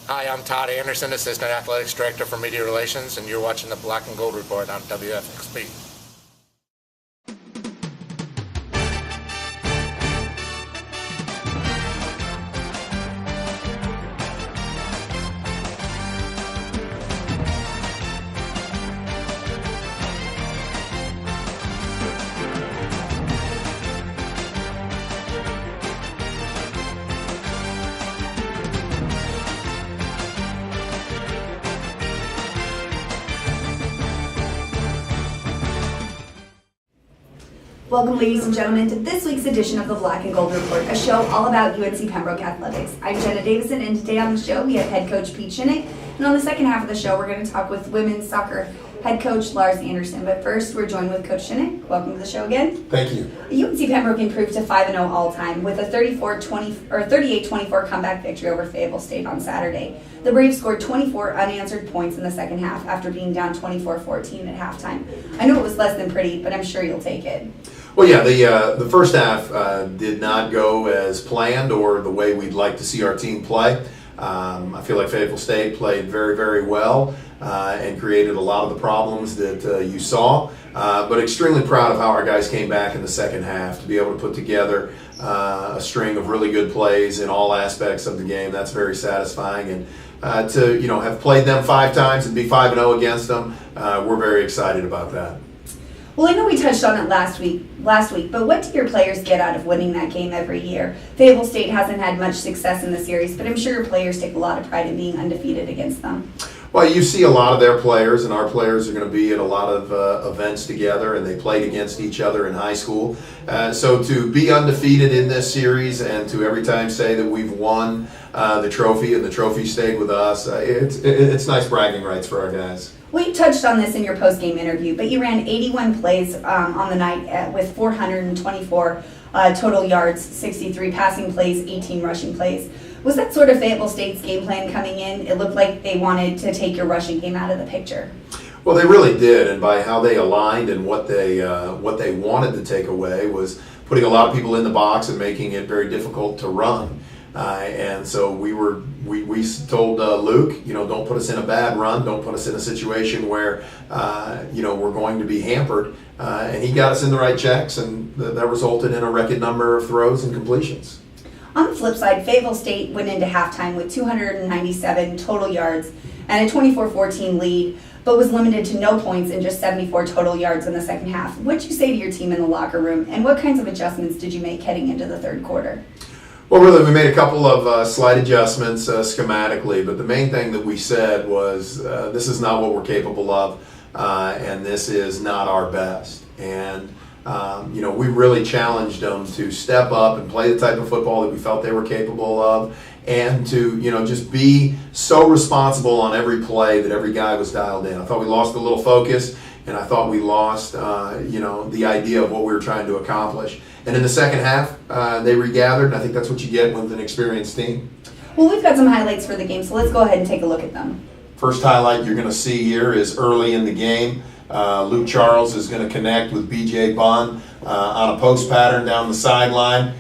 Hi, I'm Todd Anderson, Assistant Athletics Director for Media Relations, and you're watching the Black and Gold Report on WFXP. Welcome, ladies and gentlemen, to this week's edition of the Black and Gold Report, a show all about UNC Pembroke athletics. I'm Jenna Davison, and today on the show we have head coach Pete Shinnick, and on the second half of the show we're going to talk with women's soccer head coach Lars Anderson. But first, we're joined with Coach Shinnick. Welcome to the show again. Thank you. UNC Pembroke improved to 5-0 all-time with a 38-24 comeback victory over Fayetteville State on Saturday. The Braves scored 24 unanswered points in the second half after being down 24-14 at halftime. I know it was less than pretty, but I'm sure you'll take it. Well, yeah, the first half did not go as planned or the way we'd like to see our team play. I feel like Fayetteville State played very, very well and created a lot of the problems that you saw. But extremely proud of how our guys came back in the second half to be able to put together a string of really good plays in all aspects of the game. That's very satisfying. And to have played them 5 times and be 5-0 against them, we're very excited about that. Well, I know we touched on it last week, but what do your players get out of winning that game every year? Fayetteville State hasn't had much success in the series, but I'm sure your players take a lot of pride in being undefeated against them. Well, you see a lot of their players, and our players are going to be at a lot of events together, and they played against each other in high school. So to be undefeated in this series and to every time say that we've won the trophy and the trophy stayed with us, it's nice bragging rights for our guys. Well, you touched on this in your post-game interview, but you ran 81 plays on the night with 424 total yards, 63 passing plays, 18 rushing plays. Was that sort of Fayetteville State's game plan coming in? It looked like they wanted to take your rushing game out of the picture. Well, they really did, and by how they aligned and what they wanted to take away was putting a lot of people in the box and making it very difficult to run. And so we told Luke, don't put us in a bad run, don't put us in a situation where we're going to be hampered. And he got us in the right checks, and that resulted in a record number of throws and completions. On the flip side, Fayetteville State went into halftime with 297 total yards and a 24-14 lead, but was limited to no points and just 74 total yards in the second half. What did you say to your team in the locker room, and what kinds of adjustments did you make heading into the third quarter? Well, really, we made a couple of slight adjustments schematically, but the main thing that we said was this is not what we're capable of, and this is not our best. And we really challenged them to step up and play the type of football that we felt they were capable of, and to just be so responsible on every play that every guy was dialed in. I thought we lost a little focus, and I thought we lost the idea of what we were trying to accomplish. And in the second half, they regathered, and I think that's what you get with an experienced team. Well, we've got some highlights for the game, so let's go ahead and take a look at them. First highlight you're going to see here is early in the game. Luke Charles is going to connect with B.J. Bunn on a post pattern down the sideline.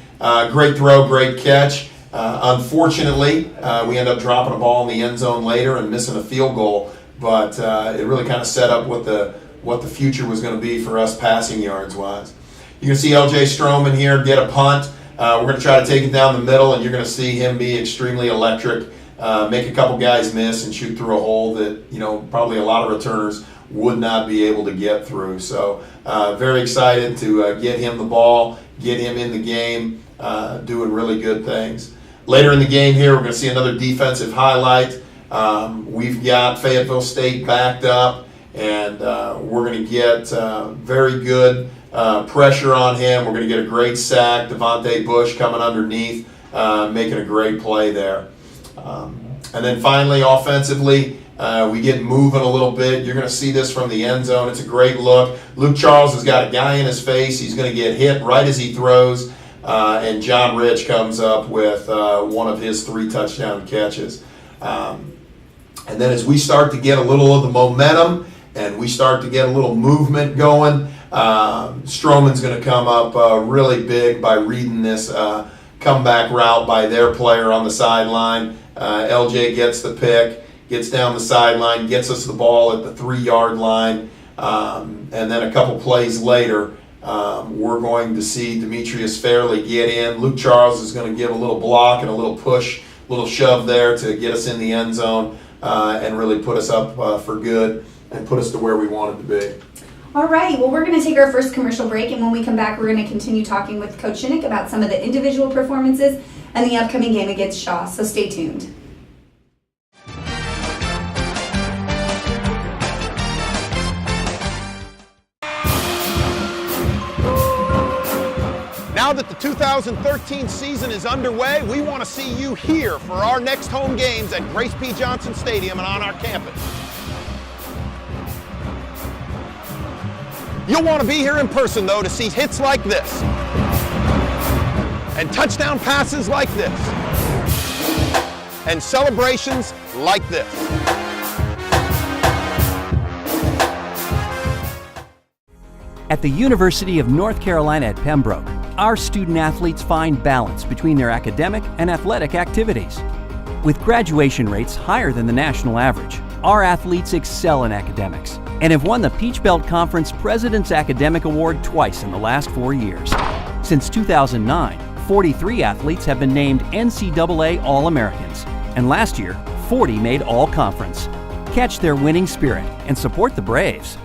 Great throw, great catch. Unfortunately, we end up dropping a ball in the end zone later and missing a field goal, but it really kind of set up what the future was going to be for us passing yards wise. You can see L.J. Stroman here get a punt. We're going to try to take it down the middle, and you're going to see him be extremely electric, make a couple guys miss and shoot through a hole that probably a lot of returners would not be able to get through. So very excited to get him the ball, get him in the game, doing really good things. Later in the game here, we're going to see another defensive highlight. We've got Fayetteville State backed up, and we're going to get very good pressure on him. We're going to get a great sack. Devontae Bush coming underneath, making a great play there. And then finally, offensively, we get moving a little bit. You're going to see this from the end zone. It's a great look. Luke Charles has got a guy in his face. He's going to get hit right as he throws. And John Rich comes up with one of his 3 touchdown catches. And then as we start to get a little of the momentum and we start to get a little movement going, Stroman's going to come up really big by reading this comeback route by their player on the sideline LJ gets the pick, gets down the sideline, gets us the ball at the 3-yard line, and then a couple plays later, we're going to see Demetrius Fairley get in. Luke Charles is going to give a little block and a little push, a little shove there to get us in the end zone and really put us up for good and put us to where we wanted to be. All right, well, we're going to take our first commercial break, and when we come back, we're going to continue talking with Coach Shinnick about some of the individual performances and the upcoming game against Shaw, so stay tuned. Now that the 2013 season is underway, we want to see you here for our next home games at Grace P. Johnson Stadium and on our campus. You'll want to be here in person, though, to see hits like this and touchdown passes like this and celebrations like this. At the University of North Carolina at Pembroke, our student athletes find balance between their academic and athletic activities. With graduation rates higher than the national average, our athletes excel in academics and have won the Peach Belt Conference President's Academic Award twice in the last 4 years. Since 2009, 43 athletes have been named NCAA All-Americans, and last year, 40 made All-Conference. Catch their winning spirit and support the Braves.